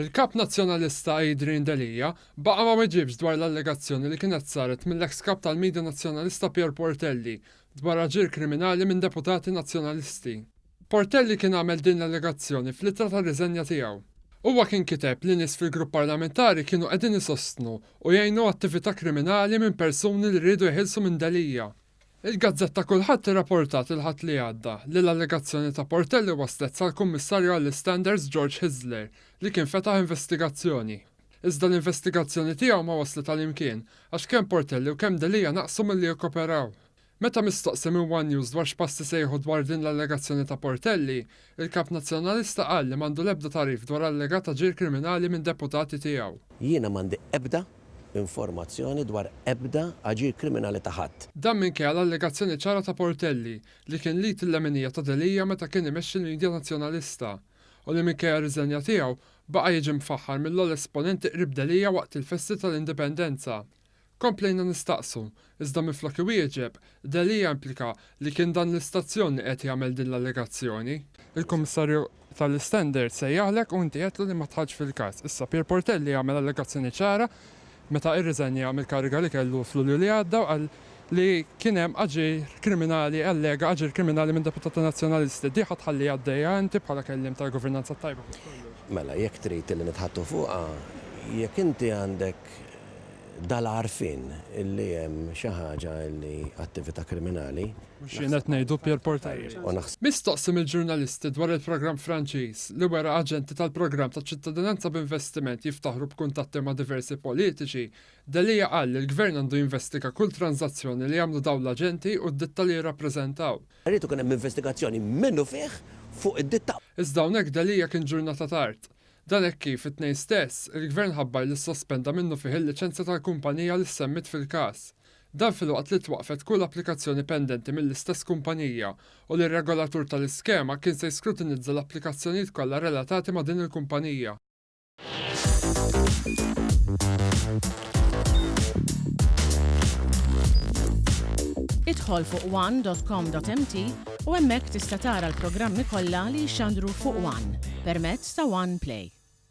Il-kap nazzjonalista Adrian Delija baqa ma weġibx dwar l-allegazzjoni li kienet saret mill-eks kap tal-Midja Nazzjonalista Pier Portelli dwar aġir kriminali minn deputati nazzjonalisti. Portelli kien għamel din l-allegazzjoni fl-ittra ta' riżenja tiegħu. Huwa kien kiteb li nies fil-grupp parlamentari kienu qegħdin isostnu u jgħinu attività kriminali minn persuni li rridu jħilsu minn Delija. Il-Gazzetta kulħadd irrapportat il-ħadd li għadda li l-allegazzjoni ta' Portelli waslet sal-Kummissarju għall-Standards George Hisler li kien fetaħ investigazzjoni. Iżda l-investigazzjoni tiegħu ma waslet għal-imkien għax kemm Portelli u kemm Delija naqsu milli jikkoperaw. Meta mistoqsi minn One News dwar x'passi sejħu dwar din l-allegazzjoni ta' Portelli, il-kap nazzjonalista qal li m'għandu l-ebda tarif dwar allegat aġir kriminali minn deputati tiegħu. Jiena m'għandi ebda informazzjoni dwar ebda aġir kriminali ta' ħadd. Dan minkejja l-allegazzjoni ċara ta' Portelli li kien lit il-lemenija ta' Delija meta kien imexxi l-Midja Nazzjonalista u li minkejja riżenja tiegħu baqa' jiġi mfaħħar mill-ol esponenti qrib Delija waqt il-festi tal-Indipendenza. Komplejna nistaqsu, iżda miflok iwieġeb, Delija implika li kien dan l-istazzjoni qed jagħmel din l-allegazzjoni. Il-Kummissarju tal-Standards sejjaħlek u inti qedlu li ma tħallx fil-każ. Issa Pier Portelli jagħmel allegazzjoni ċara meta irriżenja mill-kariga li kellu fl-Lulju li għadda għal li kien hemm aġir kriminali, allega aġir kriminali minn deputati nazzjonalisti. Diħa tħalli għaddejja inti bħala kellim tal-governanza tajba. Mela, jekk trid li nitħattu fuqha, jekk inti għandek dal-għarfien illi hemm xi ħaġa illi attività kriminali. Mhux jien qed ngħidu Pier Portelli. Mistoqsim il-ġurnalisti dwar il-programm Franċiż li wera aġenti tal-programm ta' ċittadinanza b'investiment jiftaħru b'kuntatti ma' diversi politiċi, Delija qal li l-gvern għandu jinvestiga kull tranzazzjoni li jagħmlu dawn l-aġenti u d-ditta li jirrappreżentaw. Rritu kien hemm investigazzjoni minnu fih fuq id-ditta. Iżda hawnhekk Delija kien ġurnata tard. Dan hekk kif it-tnejn stess, il-gvern ħabbar li sospenda minnu fih il-liċenzja tal-kumpanija li semmit fil-każ. Dan fil-waqt li twaqfet kull applikazzjoni pendenti mill-istess kumpanija u li r-regolatur tal-iskema kien se jiskrutinizza l-applikazzjonijiet kollha relatati ma' din il-kumpanija. Idħol fuq one.com.mt u hemmhekk tista' tara l-programmi kollha li jxandru fuq One permezz ta' One Play.